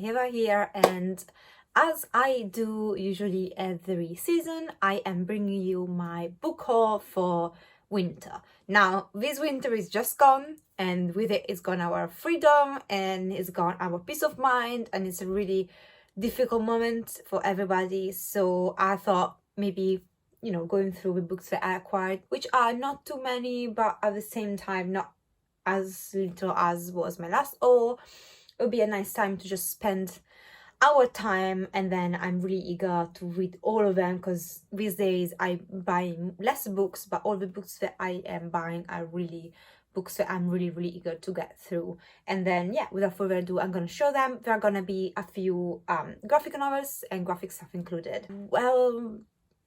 Eva here, and as I do usually every season, I am bringing you my book haul for winter. Now, this winter is just gone, and with it is gone our freedom and it's gone our peace of mind, and it's a really difficult moment for everybody. So I thought maybe, going through the books that I acquired, which are not too many, but at the same time not as little as was my last haul, it would be a nice time to just spend our time. And then I'm really eager to read all of them, because these days I buy less books, but all the books that I am buying are really books that I'm really eager to get through. And then yeah, without further ado, I'm gonna show them. There are gonna be a few graphic novels and graphic stuff included. Well,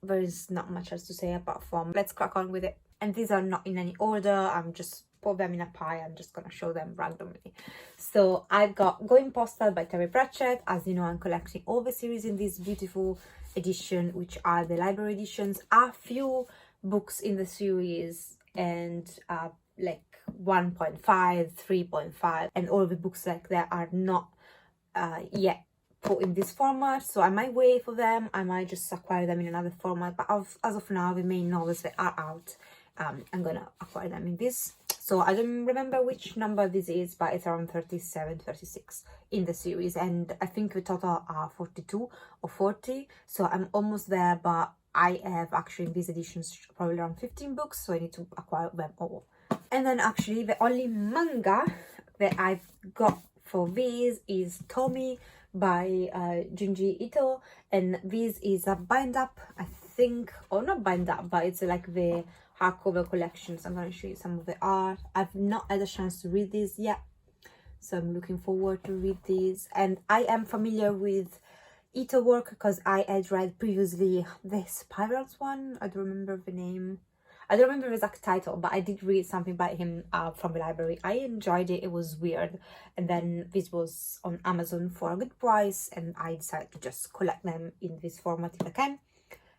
there is not much else to say apart from let's crack on with it. And these are not in any order, I'm just put them in a pile. I'm just gonna show them randomly. So I've got Going Postal by Terry Pratchett. As you know, I'm collecting all the series in this beautiful edition, which are the library editions. A few books in the series, and like 1.5, 3.5, and all the books like that are not yet put in this format, so I might wait for them. I might just acquire them in another format, but as of now, the main novels that are out, I'm gonna acquire them in this. So I don't remember which number this is, but it's around 37, 36 in the series, and I think the total are 42 or 40, so I'm almost there. But I have actually in these editions probably around 15 books, so I need to acquire them all. And then actually the only manga that I've got for these is Tommy by Junji Ito, and this is a bind up, I think, or not bind up, but it's like the hardcover collections. I'm going to show you some of the art. I've not had a chance to read this yet, so I'm looking forward to read these. And I am familiar with Ito work because I had read previously the Spirals one. I don't remember the name. I don't remember the exact title, but I did read something by him from the library. I enjoyed it. It was weird. And then this was on Amazon for a good price, and I decided to just collect them in this format if I can.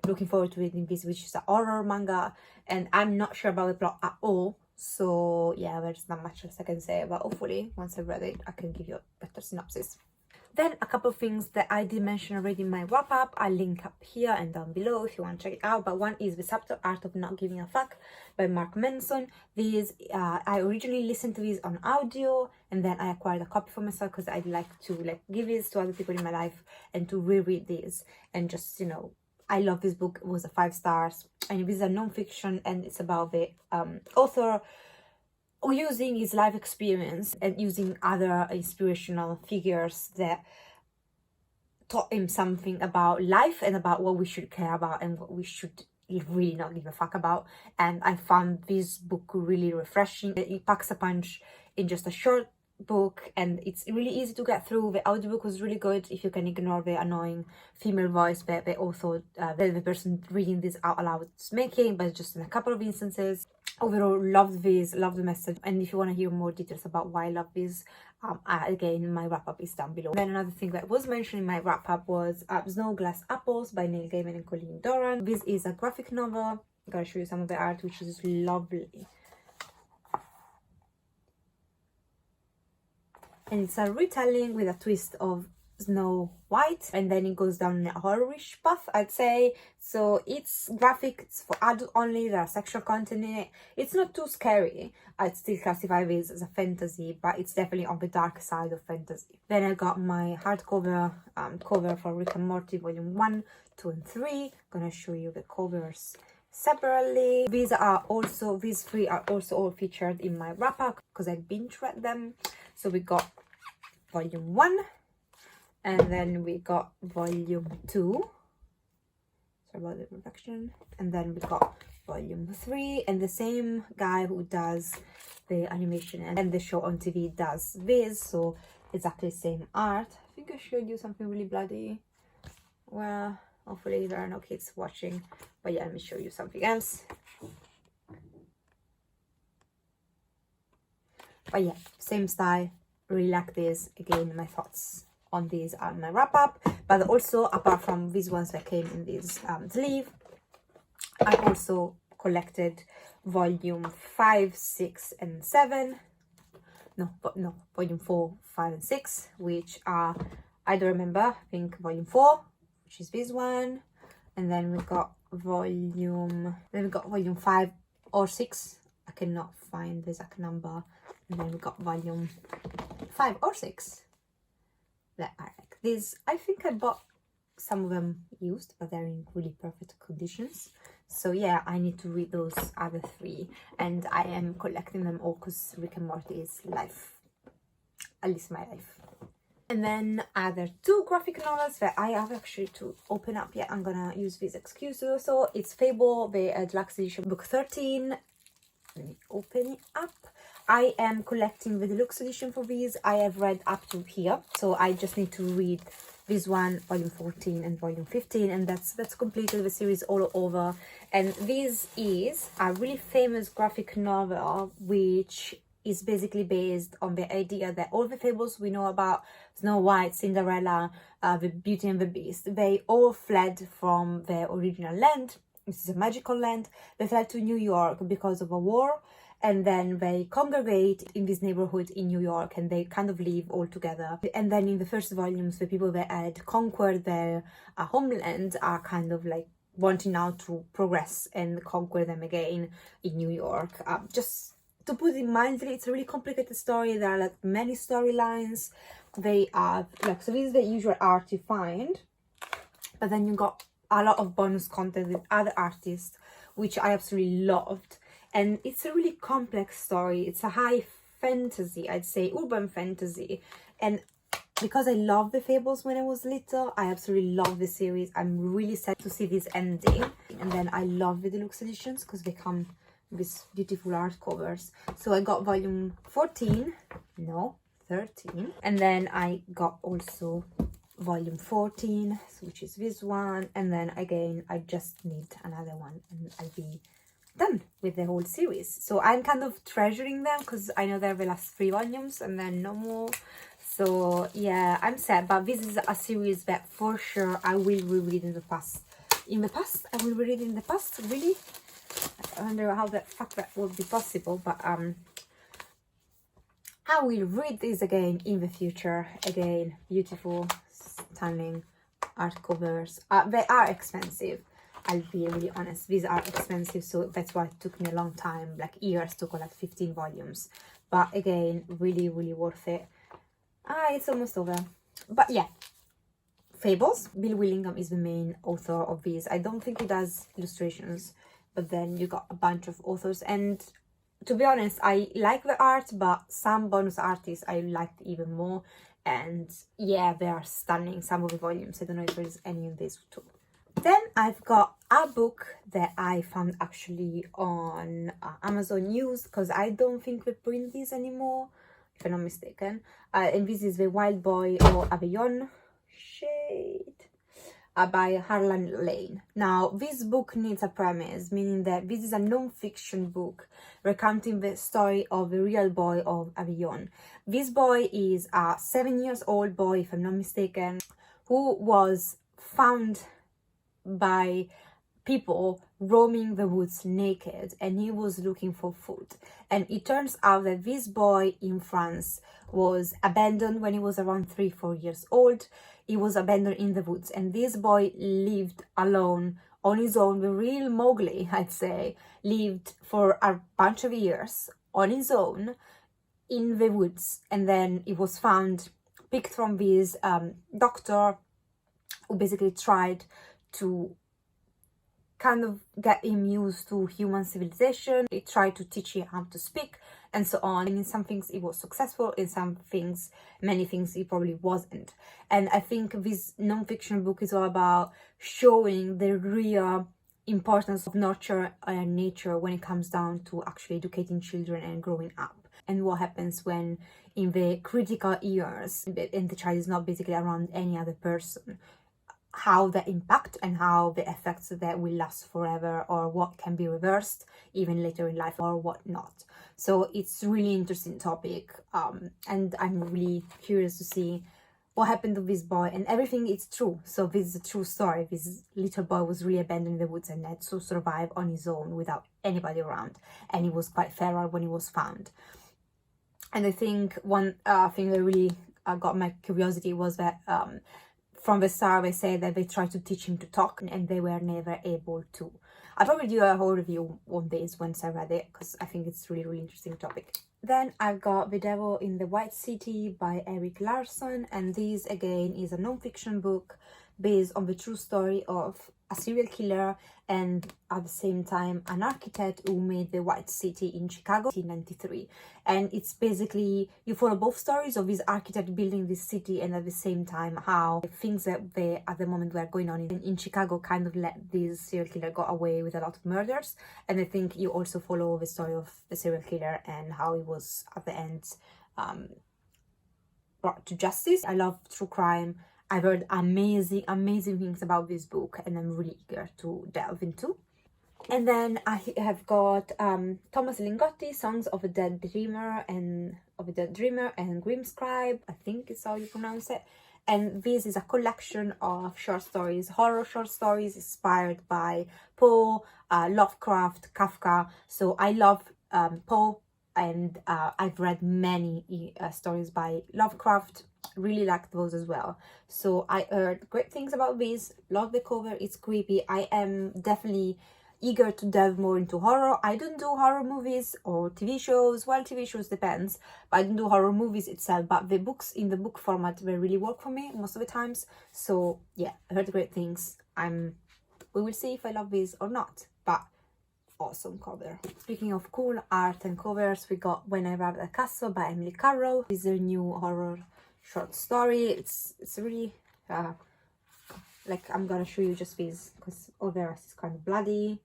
Looking forward to reading this, which is a horror manga, and I'm not sure about the plot at all. So yeah, there's not much else I can say, but hopefully once I've read it, I can give you a better synopsis. Then a couple of things that I did mention already in my wrap up, I'll link up here and down below if you want to check it out. But one is The Subtle Art of Not Giving a Fuck by Mark Manson. These I originally listened to these on audio, and then I acquired a copy for myself because I'd like to give these to other people in my life and to reread these, and just, I love this book. It was a 5 stars, and this is a non-fiction, and it's about the author using his life experience and using other inspirational figures that taught him something about life and about what we should care about and what we should really not give a fuck about. And I found this book really refreshing. It packs a punch in just a short book, and it's really easy to get through. The audiobook was really good if you can ignore the annoying female voice that the author, the person reading this out aloud is making, but just in a couple of instances. Overall, loved this, loved the message. And if you want to hear more details about why I love this, again, my wrap-up is down below. Then another thing that was mentioned in my wrap-up was Snow Glass Apples by Neil Gaiman and Colleen Doran. This is a graphic novel. I'm gonna show you some of the art, which is lovely. And it's a retelling with a twist of Snow White, and then it goes down a horrorish path, I'd say. So it's graphic, it's for adult only, there are sexual content in it. It's not too scary. I'd still classify this as a fantasy, but it's definitely on the dark side of fantasy. Then I got my hardcover cover for Rick and Morty volume 1, 2 and 3. I'm gonna show you the covers separately. These 3 are also all featured in my wrap-up because I binge read them. So we got volume 1, and then we got volume 2. Sorry about the reflection. And then we got volume 3, and the same guy who does the animation and the show on TV does this, so exactly the same art. I think I showed you something really bloody. Well, hopefully there are no kids watching, but yeah, let me show you something else. But yeah, same style, really like this. Again, my thoughts on these are my wrap-up. But also, apart from these ones that came in this sleeve, I also collected volume 5, 6 and 7. No, volume 4, 5 and 6, which are I don't remember, I think volume 4, which is this one, and then we got volume 5 or 6, I cannot find the exact number, and then we got volume 5 or 6 that are like this. I think I bought some of them used, but they're in really perfect conditions. So yeah, I need to read those other 3, and I am collecting them all because Rick and Morty is life, at least my life. And then other 2 graphic novels that I have actually to open up yet. I'm gonna use this excuse to do so. It's Fable, the deluxe edition, book 13. Let me open it up. I am collecting the deluxe edition for these. I have read up to here, so I just need to read this one, volume 14 and volume 15, and that's completed the series all over. And this is a really famous graphic novel which is basically based on the idea that all the fables we know about Snow White, Cinderella, the Beauty and the Beast, they all fled from their original land. This is a magical land. They fled to New York because of a war, and then they congregate in this neighborhood in New York, and they kind of live all together. And then in the first volumes, the people that had conquered their homeland are kind of like wanting now to progress and conquer them again in New York. Just to put it mildly, it's a really complicated story. There are like many storylines. They are like, so this is the usual art you find, but then you got a lot of bonus content with other artists, which I absolutely loved. And it's a really complex story. It's a high fantasy, I'd say, urban fantasy. And because I loved the fables when I was little, I absolutely love the series. I'm really sad to see this ending. And then I love the deluxe editions because they come with beautiful art covers. So I got volume 14, no, 13. And then I got also volume 14, which is this one. And then again, I just need another one and I'll be done with the whole series. So I'm kind of treasuring them because I know they're the last 3 volumes and then no more. So yeah, I'm sad, but this is a series that for sure I will reread in the past. I will reread in the past, really? I wonder how the fuck that would be possible, but I will read this again in the future. Again, beautiful, stunning art covers. They are expensive, I'll be really honest. These are expensive, so that's why it took me a long time, like years, to collect 15 volumes. But again, really, really worth it. It's almost over. But yeah, Fables. Bill Willingham is the main author of these. I don't think he does illustrations, but then you got a bunch of authors. And to be honest, I like the art, but some bonus artists I liked even more. And yeah, they are stunning, some of the volumes. I don't know if there's any in this too. Then I've got a book that I found actually on Amazon News, because I don't think we print these anymore, if I'm not mistaken. And this is The Wild Boy of Aveyron Shade by Harlan Lane. Now, this book needs a premise, meaning that this is a non-fiction book recounting the story of the real boy of Aveyron. This boy is a 7-year-old boy, if I'm not mistaken, who was found by people roaming the woods naked, and he was looking for food. And it turns out that this boy in France was abandoned when he was around 3-4 years old. He was abandoned in the woods, and this boy lived alone on his own. The real Mowgli, I'd say, lived for a bunch of years on his own in the woods. And then it was found, picked from this doctor who basically tried to kind of get him used to human civilization. He tried to teach him how to speak and so on. And in some things he was successful, in some things, many things he probably wasn't. And I think this non-fiction book is all about showing the real importance of nurture and nature when it comes down to actually educating children and growing up. And what happens when in the critical years and the child is not basically around any other person, how the impact and how the effects that will last forever, or what can be reversed even later in life or what not. So it's really interesting topic, and I'm really curious to see what happened to this boy. And everything is true, so this is a true story. This little boy was really abandoned in the woods and had to survive on his own without anybody around, and he was quite feral when he was found. And I think one thing that really got my curiosity was that from the start they say that they tried to teach him to talk and they were never able to. I'll probably do a whole review on this once I read it, because I think it's really interesting topic. Then I've got The Devil in the White City by Erik Larson, and this again is a non-fiction book based on the true story of a serial killer and at the same time an architect who made the White City in Chicago in 1993. And it's basically, you follow both stories of this architect building this city and at the same time how things that they at the moment were going on in Chicago kind of let this serial killer go away with a lot of murders. And I think you also follow the story of the serial killer and how he was at the end brought to justice. I love true crime. I've heard amazing things about this book and I'm really eager to delve into. And then I have got Thomas Lingotti, Songs of a Dead Dreamer and Grimscribe, I think is how you pronounce it. And this is a collection of short stories, horror short stories inspired by Poe, Lovecraft, Kafka. So I love Poe, and I've read many stories by Lovecraft. Really like those as well. So I heard great things about this. Love the cover, it's creepy. I am definitely eager to delve more into horror. I don't do horror movies or TV shows. Well, TV shows depends, but I don't do horror movies itself. But the books in the book format they really work for me most of the times. So yeah, I heard great things. We will see if I love this or not. But awesome cover. Speaking of cool art and covers, we got When I Arrived at the Castle by Emily Carroll. This is a new horror short story. It's really like, I'm gonna show you just this because all the rest is kind of bloody.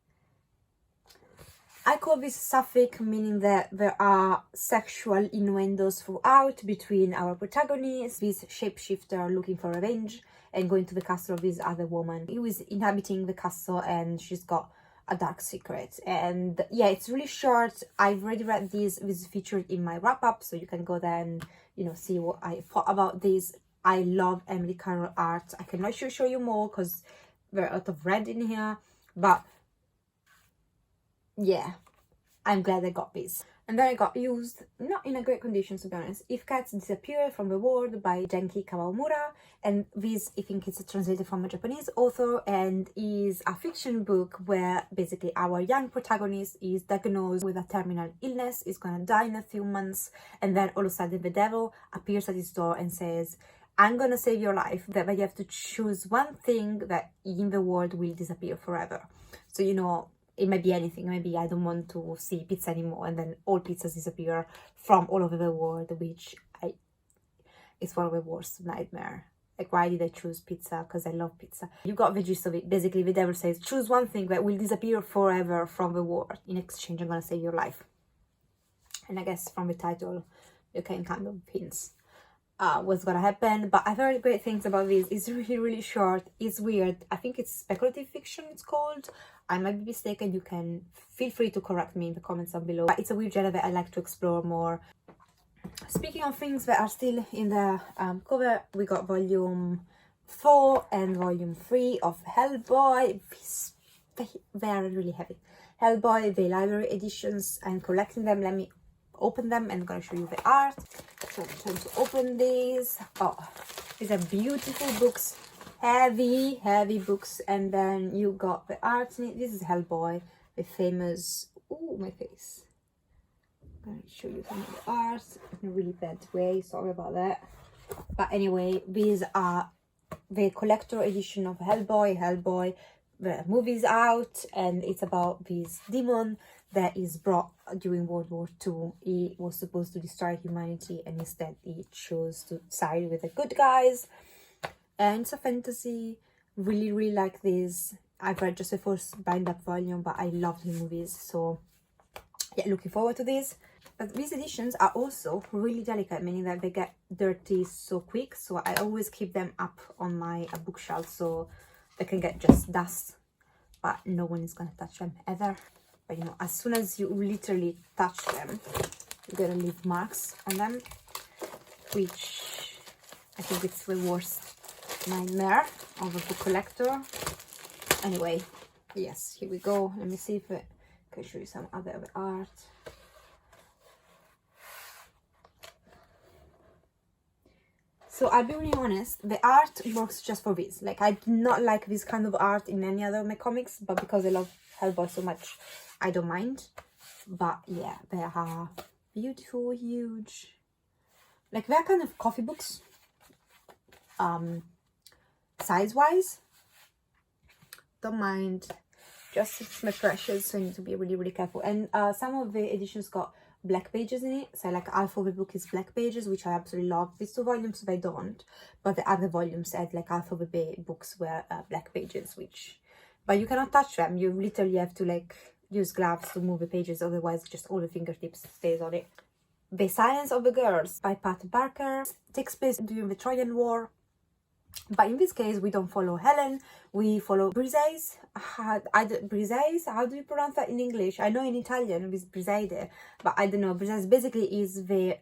I call this sapphic, meaning that there are sexual innuendos throughout between our protagonists. This shapeshifter looking for revenge and going to the castle of this other woman who is inhabiting the castle, and she's got a dark secret. And yeah, it's really short. I've already read this is featured in my wrap-up, so you can go there and, you know, see what I thought about this. I love Emily Carroll art. I cannot show you more because there are a lot of red in here, but yeah, I'm glad I got this. And then I got Used, not in a great condition to be honest, If Cats Disappear from the World by Genki Kawamura. And this, I think it's translated from a Japanese author and is a fiction book where basically our young protagonist is diagnosed with a terminal illness, is gonna die in a few months, and then all of a sudden the devil appears at his door and says, I'm gonna save your life, but you have to choose one thing that in the world will disappear forever. So, you know, it might be anything. Maybe I don't want to see pizza anymore, and then all pizzas disappear from all over the world, which it's one of the worst nightmare. Like, why did I choose pizza? Because I love pizza. You got the gist of it. Basically, the devil says, choose one thing that will disappear forever from the world. In exchange, I'm gonna save your life. And I guess from the title, you can kind of hints what's gonna happen. But I've heard great things about this. It's really short. It's weird. I think it's speculative fiction, it's called. I might be mistaken. You can feel free to correct me in the comments down below. But it's a weird genre that I like to explore more. Speaking of things that are still in the cover, we got volume 4 and volume 3 of Hellboy. They are really heavy. Hellboy, the library editions. I'm collecting them. Let me open them and I'm gonna show you the art. So I'm trying to open these. Oh, these are beautiful books, heavy books. And then you got the art in it. This is Hellboy, the famous, oh, my face. I'm gonna show you some of the art in a really bad way, sorry about that. But anyway, these are the collector edition of Hellboy. The movie's out, and it's about this demon that is brought during World War II. He was supposed to destroy humanity, and instead he chose to side with the good guys. And it's a fantasy. Really like this. I've read just the first bind-up volume, but I love the movies, so yeah, looking forward to this. But these editions are also really delicate, meaning that they get dirty so quick, so I always keep them up on my bookshelf so they can get just dust, but no one is gonna touch them ever. But you know, as soon as you literally touch them, you're gonna leave marks on them, which I think it's the worst nightmare of a book collector. Anyway, yes, here we go. Let me see if I can show you some other art. So I'll be really honest, the art works just for this. Like, I do not like this kind of art in any other of my comics, but because I love Hellboy so much, I don't mind. But yeah, they are beautiful, huge. Like, they're kind of coffee books, size-wise. Don't mind. Just it's my precious, so I need to be really, really careful. And some of the editions got black pages in it. So like half of the book is black pages, which I absolutely love. These 2 volumes they don't, but the other volumes had like half of the books were black pages, which, but you cannot touch them. You literally have to like use gloves to move the pages, otherwise just all the fingertips stays on it. The Silence of the Girls by Pat Barker takes place during the Trojan War. But in this case, we don't follow Helen, we follow Briseis. Briseis, how do you pronounce that in English? I know in Italian it's Briseide, but I don't know. Briseis basically is the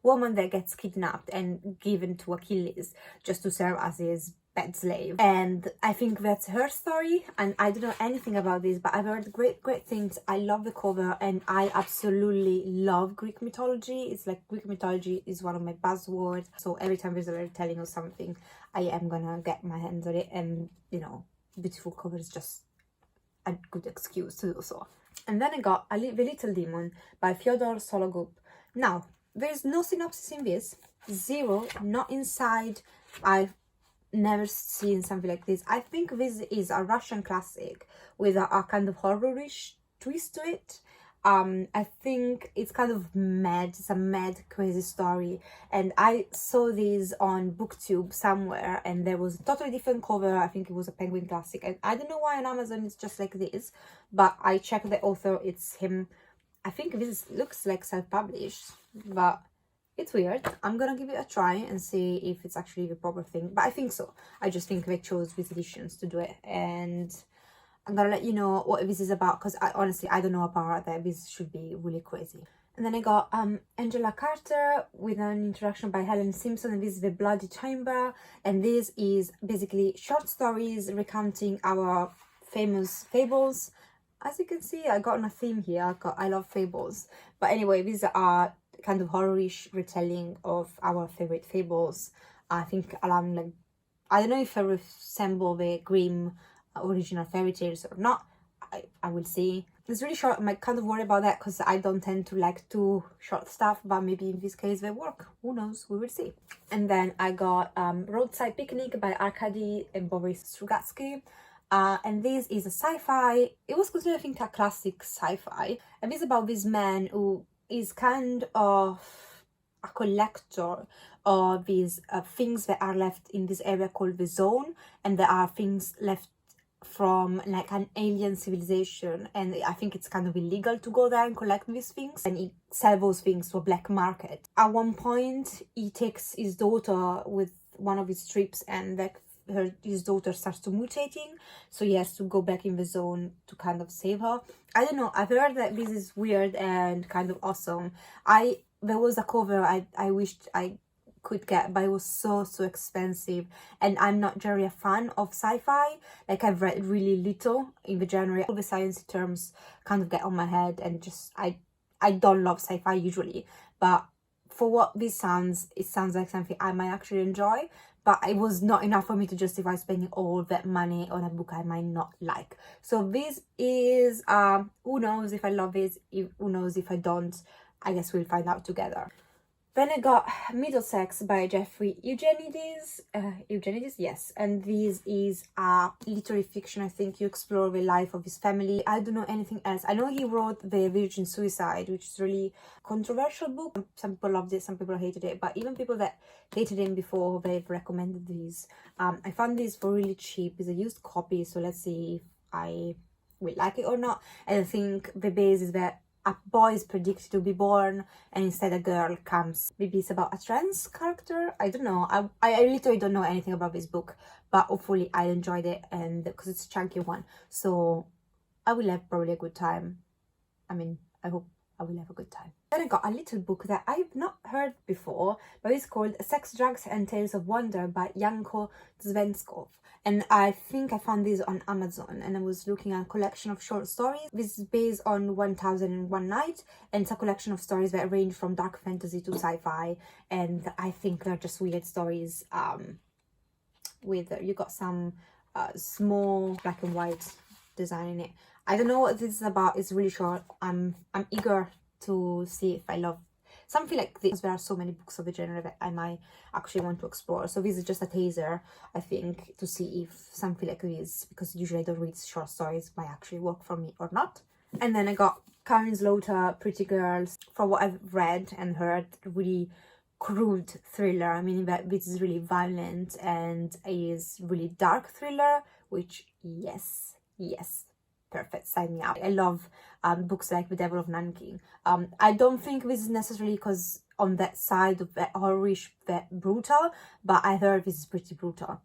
woman that gets kidnapped and given to Achilles just to serve as his pet slave. And I think that's her story, and I don't know anything about this, but I've heard great things. I love the cover, and I absolutely love Greek mythology. It's like Greek mythology is one of my buzzwords, so every time there's a retelling or something, I am gonna get my hands on it. And you know, beautiful cover is just a good excuse to do so. And then I got The Little Demon by Fyodor Sologub. Now, there's no synopsis in this, zero, not inside. I've never seen something like this. I think this is a Russian classic with a kind of horror-ish twist to it. I think it's kind of mad. It's a mad, crazy story. And I saw this on BookTube somewhere, and there was a totally different cover. I think it was a Penguin classic. And I don't know why on Amazon it's just like this, but I checked the author. It's him. I think this looks like self-published, but it's weird. I'm gonna give it a try and see if it's actually the proper thing, but I think so. I just think they chose these editions to do it, and I'm gonna let you know what this is about, because I don't know about that. This should be really crazy. And then I got Angela Carter with an introduction by Helen Simpson, and this is The Bloody Chamber, and this is basically short stories recounting our famous fables. As you can see, I got on a theme here. I love fables, but anyway, these are kind of horror-ish retelling of our favorite fables. I think along, like, I don't know if I resemble the Grimm original fairy tales or not. I will see. It's really short. I'm kind of worried about that because I don't tend to like too short stuff, but maybe in this case they work. Who knows? We will see. And then I got Roadside Picnic by Arkady and Boris Strugatsky. And this is a sci-fi. It was considered, I think, a classic sci-fi. And it's about this man who is kind of a collector of these things that are left in this area called the Zone, and there are things left from like an alien civilization, and I think it's kind of illegal to go there and collect these things, and he sells those things to a black market. At one point he takes his daughter with one of his trips, and like his daughter starts to mutating, so he has to go back in the Zone to kind of save her. I don't know, I've heard that this is weird and kind of awesome. There was a cover I wished I could get, but it was so expensive, and I'm not generally a fan of sci-fi. Like, I've read really little in the genre. All the science terms kind of get on my head, and just I don't love sci-fi usually, but for what this sounds, it sounds like something I might actually enjoy. But it was not enough for me to justify spending all that money on a book I might not like. So this is, who knows if I love this, who knows if I don't. I guess we'll find out together. Then I got Middlesex by Jeffrey Eugenides. Eugenides, yes. And this is a literary fiction. I think you explore the life of his family. I don't know anything else. I know he wrote The Virgin Suicide, which is really controversial book. Some people loved it, some people hated it. But even people that hated him before, they've recommended these. I found this for really cheap. It's a used copy, so let's see if I will like it or not. And I think the base is that a boy is predicted to be born, and instead a girl comes. Maybe it's about a trans character. I don't know. I literally don't know anything about this book, but hopefully I enjoyed it, and because it's a chunky one, so I will have probably a good time. I mean, I hope I will have a good time. Then I got a little book that I've not heard before, but it's called Sex, Drugs and Tales of Wonder by Janko Zvenskov. And I think I found this on Amazon, and I was looking at a collection of short stories. This is based on 1001 Night, and it's a collection of stories that range from dark fantasy to sci-fi, and I think they're just weird stories. With you got some small black and white design in it. I don't know what this is about. It's really short. I'm eager to see if I love something like this. There are so many books of the genre that I might actually want to explore. So this is just a taster, I think, to see if something like this, because usually I don't read short stories, might actually work for me or not. And then I got Karin Slaughter, Pretty Girls. For what I've read and heard, really crude thriller. I mean, that this is really violent and is really dark thriller, which yes, perfect, sign me up. I love books like The Devil of Nanking. I don't think this is necessarily because on that side of that horrorish, that brutal, but I heard this is pretty brutal.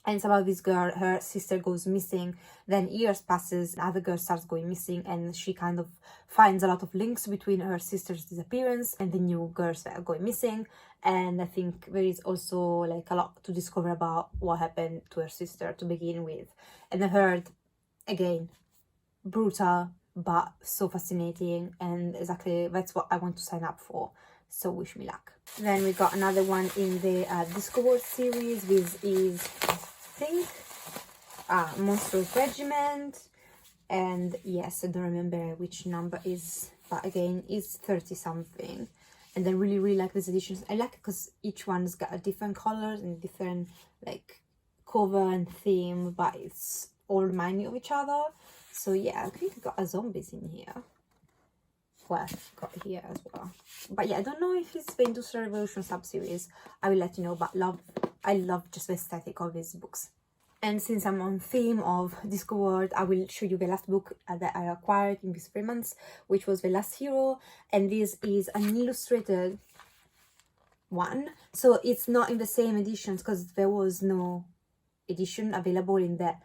And it's about this girl, her sister goes missing, then years passes, another girl starts going missing, and she kind of finds a lot of links between her sister's disappearance and the new girls that are going missing. And I think there is also like a lot to discover about what happened to her sister to begin with. And I heard, again, brutal, but so fascinating, and exactly that's what I want to sign up for. So wish me luck. Then we got another one in the Discworld series. This is, I think, Monstrous Regiment, and yes, I don't remember which number is, but again, it's 30 something. And I really like these editions. I like it because each one's got a different colors and different like cover and theme, but it's all reminding of each other. So yeah, I think I got a zombies in here. Well, got here as well. But yeah, I don't know if it's the Industrial Revolution sub-series. I will let you know, but I love just the aesthetic of these books. And since I'm on theme of Discworld, I will show you the last book that I acquired in these 3 months, which was The Last Hero. And this is an illustrated one. So it's not in the same editions because there was no edition available in the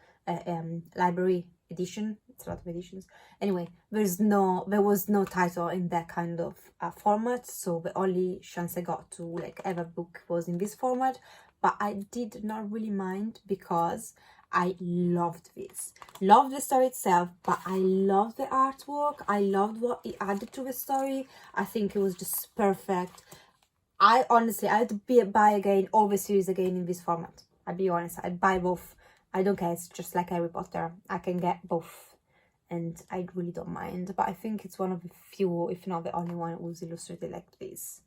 library edition. It's a lot of editions. Anyway, there was no title in that kind of format, so the only chance I got to like have a book was in this format. But I did not really mind because I loved this. Loved the story itself, but I loved the artwork. I loved what it added to the story. I think it was just perfect. I honestly, I'd buy again all the series again in this format. I'll be honest, I'd buy both. I don't care, it's just like Harry Potter. I can get both and I really don't mind. But I think it's one of the few, if not the only one, who's illustrated like this.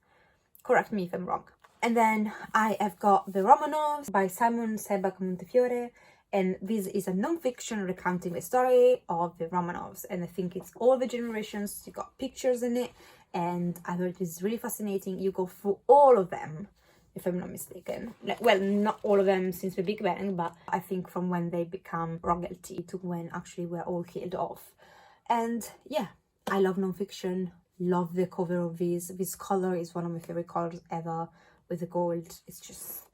Correct me if I'm wrong. And then I have got The Romanovs by Simon Sebag Montefiore. And this is a non-fiction recounting the story of the Romanovs. And I think it's all the generations. You got pictures in it. And I thought this is really fascinating. You go through all of them, if I'm not mistaken. Like, well, not all of them since the Big Bang, but I think from when they become royalty to when actually we're all killed off. And yeah, I love non-fiction. Love the cover of this. This color is one of my favorite colors ever, with the gold. It's just,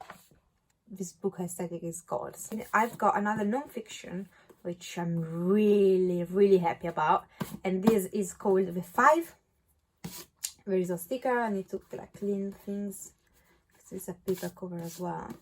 this book aesthetic is gold. I've got another non-fiction which I'm really happy about, and this is called The Five. There is a sticker. I need to like clean things. It's a paper cover as well.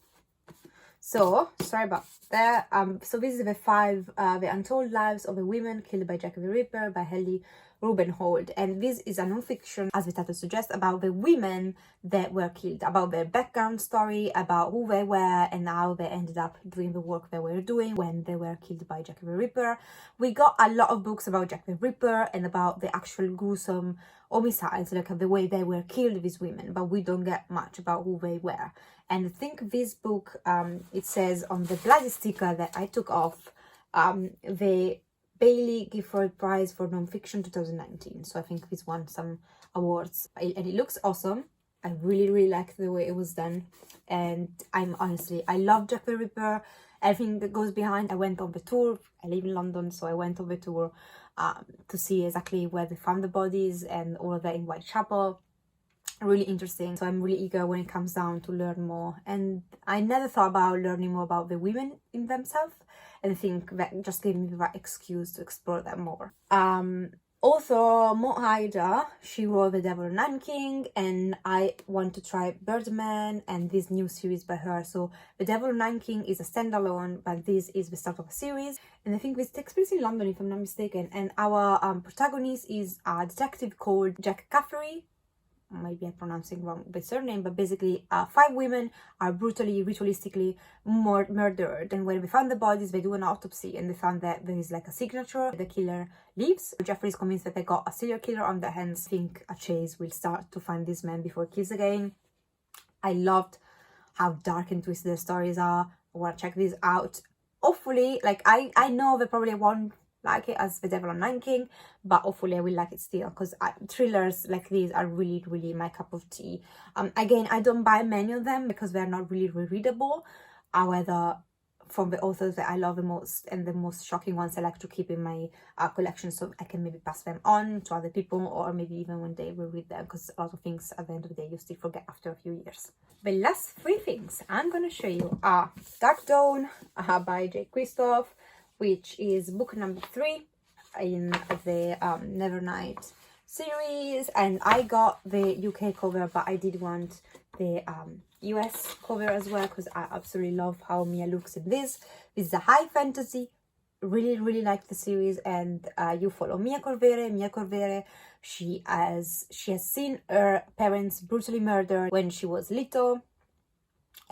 So sorry about that. So this is The Five, The Untold Lives of the Women Killed by Jack the Ripper by Helly Rubenhold. And this is a non-fiction, as the title suggests, about the women that were killed, about their background story, about who they were and how they ended up doing the work they were doing when they were killed by Jack the Ripper. We got a lot of books about Jack the Ripper and about the actual gruesome homicides, like the way they were killed, these women, but we don't get much about who they were. And I think this book, it says on the bloody sticker that I took off, the Bailey Gifford Prize for Non-Fiction 2019. So I think this won some awards, and it looks awesome. I really like the way it was done, and I love Jack the Ripper, everything that goes behind. I went on the tour. I live in London, so I went on the tour to see exactly where they found the bodies and all of that in Whitechapel. Really interesting. So I'm really eager when it comes down to learn more, and I never thought about learning more about the women in themselves, and I think that just gave me the right excuse to explore that more. author Mo Haida, she wrote The Devil and Nine King, and I want to try Birdman and this new series by her. So The Devil and Nine King is a standalone, but this is the start of a series, and I think this takes place in London, if I'm not mistaken. And our protagonist is a detective called Jack Caffery. Maybe I'm pronouncing wrong the surname, but basically 5 women are brutally, ritualistically murdered. And when we found the bodies, they do an autopsy and they found that there is like a signature. The killer leaves. Jeffrey is convinced that they got a serial killer on their hands. I think a chase will start to find this man before he kills again. I loved how dark and twisted the stories are. I want to check these out. Hopefully, like I know they probably won't like it as The Devil and Nine King, but hopefully I will like it still, because thrillers like these are really, really my cup of tea. Again, I don't buy many of them because they're not really readable. However, from the authors that I love the most and the most shocking ones, I like to keep in my collection, so I can maybe pass them on to other people, or maybe even one day we'll read them, because a lot of things at the end of the day you still forget after a few years. The last 3 things I'm gonna show you are Dark Dawn by Jake Kristoff, which is book number 3 in the Nevernight series, and I got the UK cover, but I did want the US cover as well, because I absolutely love how Mia looks in this. This is a high fantasy. Really like the series, and you follow Mia Corvere. She has seen her parents brutally murdered when she was little.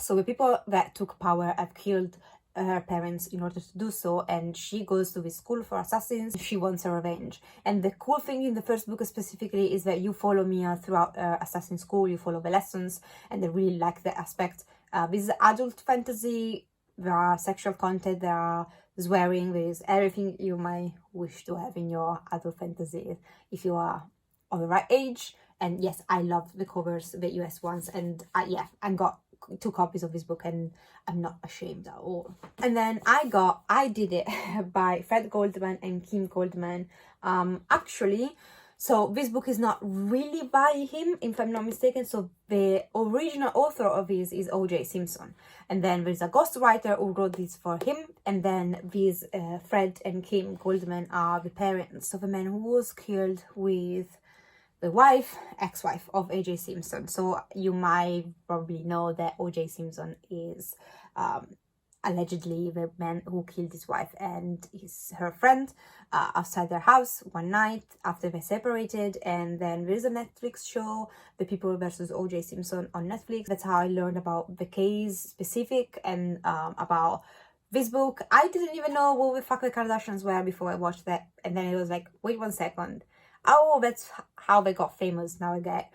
So the people that took power have killed her parents in order to do so, and she goes to this school for assassins. She wants her revenge, and the cool thing in the first book specifically is that you follow Mia throughout assassin school. You follow the lessons, and I really like that aspect. This is adult fantasy. There are sexual content, there are swearing, there is everything you might wish to have in your adult fantasy if you are of the right age. And yes, I love the covers, the US ones, and yeah, I got 2 copies of this book and I'm not ashamed at all. And then I Did It by Fred Goldman and Kim Goldman. Actually, so this book is not really by him, if I'm not mistaken. So the original author of this is O.J. Simpson, and then there's a ghostwriter who wrote this for him, and then these Fred and Kim Goldman are the parents of a man who was killed with the ex-wife of O.J. Simpson. So you might probably know that O.J. Simpson is allegedly the man who killed his wife and her friend outside their house one night after they separated. And then there's a Netflix show, The People versus O.J. Simpson, on Netflix. That's how I learned about the case specific and about this book. I didn't even know who the fuck the Kardashians were before I watched that, and then it was like, wait 1 second. Oh, that's how they got famous, now I get.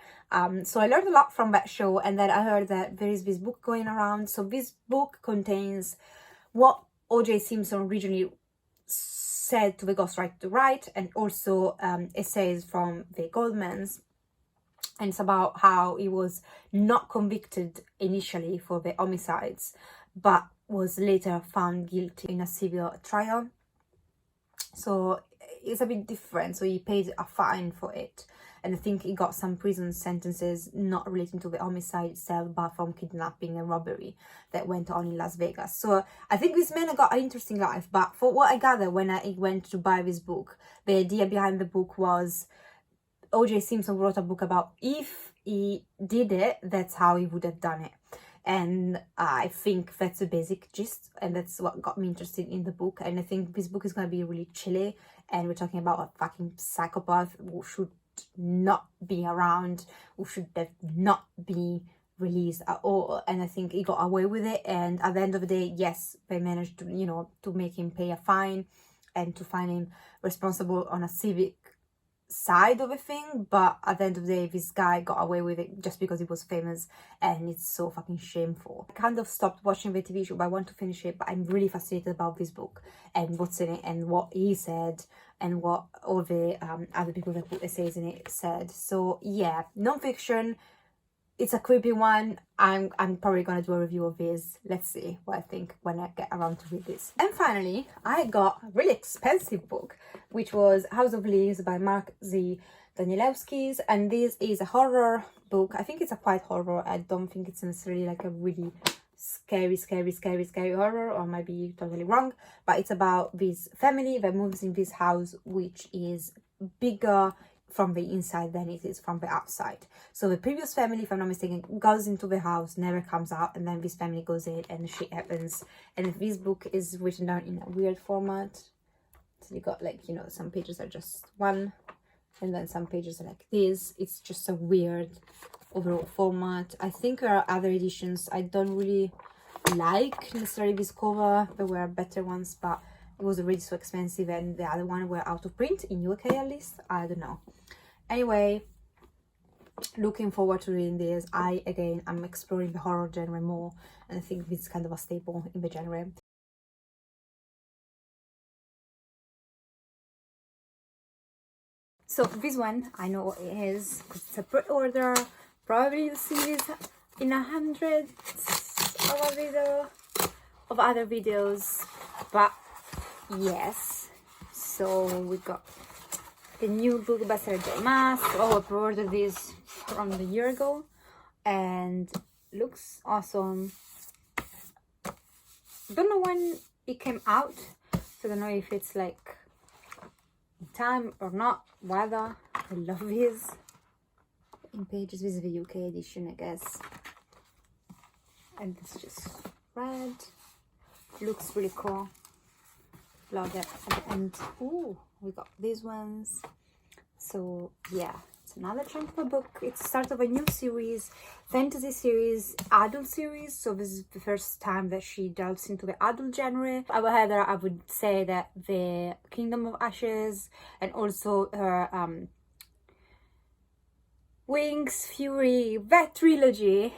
So I learned a lot from that show, and then I heard that there is this book going around. So this book contains what O.J. Simpson originally said to the ghostwriter to write, and also essays from the Goldmans. And it's about how he was not convicted initially for the homicides, but was later found guilty in a civil trial. So it's a bit different. So he paid a fine for it, and I think he got some prison sentences not relating to the homicide itself, but from kidnapping and robbery that went on in Las Vegas. So I think this man got an interesting life. But for what I gather when I went to buy this book, the idea behind the book was O.J. Simpson wrote a book about if he did it, that's how he would have done it. And I think that's the basic gist, and that's what got me interested in the book. And I think this book is going to be really chilly, and we're talking about a fucking psychopath who should not be around, who should have not be released at all. And I think he got away with it, and at the end of the day, yes, they managed to, you know, to make him pay a fine and to find him responsible on a civic side of a thing. But at the end of the day, this guy got away with it just because he was famous, and it's so fucking shameful. I kind of stopped watching the TV show, but I want to finish it. But I'm really fascinated about this book and what's in it and what he said and what all the other people that put essays in it said. So yeah, non-fiction. It's a creepy one. I'm probably gonna do a review of this. Let's see what I think when I get around to read this. And finally, I got a really expensive book, which was House of Leaves by Mark Z. Danielewskis, and this is a horror book. I think it's a quiet horror. I don't think it's necessarily like a really scary horror, or might be totally wrong, but it's about this family that moves in this house, which is bigger from the inside than it is from the outside. So the previous family, if I'm not mistaken, goes into the house, never comes out, and then this family goes in and shit happens. And this book is written down in a weird format. So you got like, you know, some pages are just one, and then some pages are like this. It's just a weird overall format. I think there are other editions I don't really like necessarily this cover. There were better ones, but it was already so expensive, and the other one were out of print in UK at least. I don't know. Anyway, looking forward to reading this. I'm exploring the horror genre more, and I think this is kind of a staple in the genre. So this one, I know what it is, because it's a pre-order. Probably you'll see this in hundreds of other videos, but yes. So we got the new book by Sarah J Maas. I pre-ordered this from a year ago, and looks awesome. Don't know when it came out, so I don't know if it's like in time or not. Whether I love this in pages. This is the UK edition, I guess, and it's just red. Looks really cool. Love it. And ooh, we got these ones. So yeah, it's another chunk of a book. It's the start of a new series, fantasy series, adult series. So this is the first time that she delves into the adult genre. However, I would say that the Kingdom of Ashes and also her Wings, Fury, that trilogy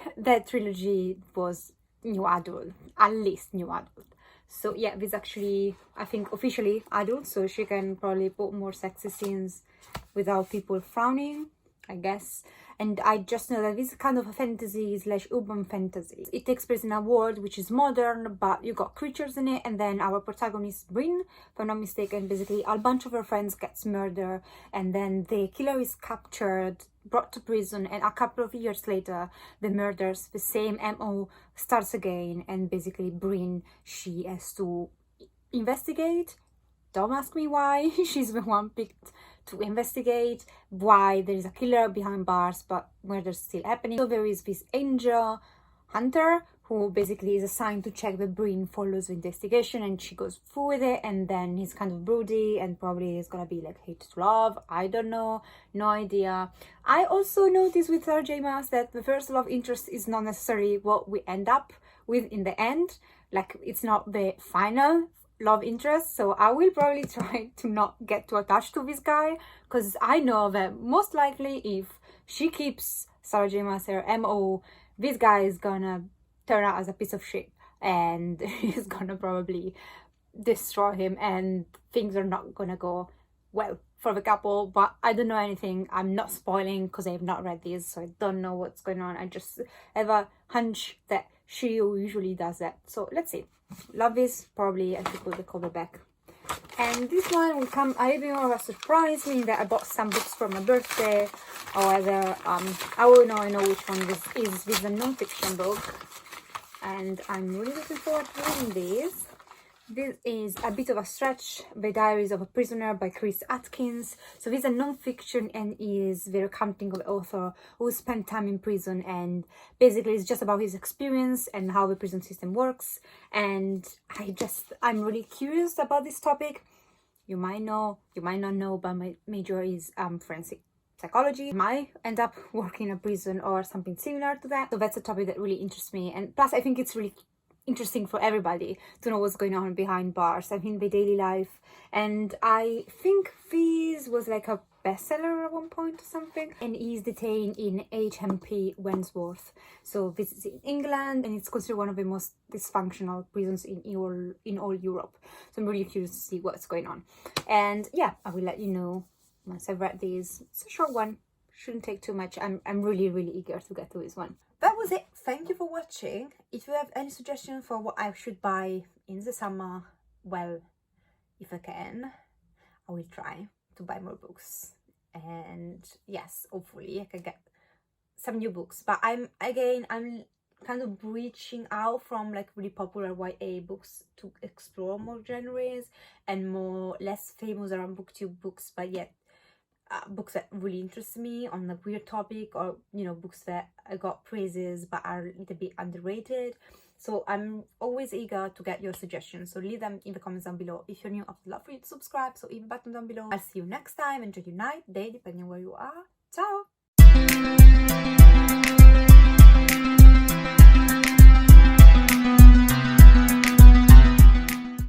was new adult, at least new adult. So yeah, this actually, I think, officially adult, so she can probably put more sexy scenes without people frowning, I guess. And I just know that this is kind of a fantasy / urban fantasy. It takes place in a world which is modern, but you got creatures in it. And then our protagonist, Bryn, if I'm not mistaken, basically a bunch of her friends gets murdered, and then the killer is captured, brought to prison, and a couple of years later the murders, the same MO starts again, and basically Bryn, she has to investigate. Don't ask me why. She's the one picked to investigate why there is a killer behind bars, but murder's still happening. So there is this angel hunter who basically is assigned to check that Bryn follows the investigation, and she goes through with it, and then he's kind of broody and probably is gonna be like hate to love. I don't know, no idea. I also noticed with Sarah J Maas that the first love interest is not necessarily what we end up with in the end. Like, it's not the final love interest, so I will probably try to not get too attached to this guy, because I know that most likely if she keeps Sarah J Maas her MO, this guy is gonna turn out as a piece of shit, and he's gonna probably destroy him, and things are not gonna go well for the couple. But I don't know anything. I'm not spoiling because I have not read these, so I don't know what's going on. I just have a hunch that she usually does that. So let's see. Love this. Probably I should put the cover back. And this one will come a little bit more of a surprise, meaning that I bought some books for my birthday. However, I will know which one this is. This is a non-fiction book, and I'm really looking forward to reading this. This is a bit of a stretch, The Diaries of a Prisoner by Chris Atkins. So this is a non-fiction and is the recounting of the author who spent time in prison, and basically it's just about his experience and how the prison system works. And I'm really curious about this topic. You might know, you might not know, but my major is forensic psychology. I might end up working in a prison or something similar to that. So that's a topic that really interests me. And plus, I think it's really interesting for everybody to know what's going on behind bars, I mean, the daily life. And I think this was like a bestseller at one point or something. And he's detained in HMP Wandsworth. So this is in England, and it's considered one of the most dysfunctional prisons in all Europe. So I'm really curious to see what's going on. And yeah, I will let you know once I've read these. It's a short one, shouldn't take too much. I'm really eager to get to this one. That was it. Thank you for watching. If you have any suggestions for what I should buy in the summer, well, if I can, I will try to buy more books. And yes, hopefully I can get some new books. But I'm kind of reaching out from like really popular YA books to explore more genres and more less famous around booktube books, but yet books that really interest me on a queer topic, or books that I got praises but are a little bit underrated. So I'm always eager to get your suggestions, so leave them in the comments down below. If you're new, I'd love for you to subscribe, so hit the button down below. I'll see you next time. Enjoy your night, day, depending on where you are. Ciao.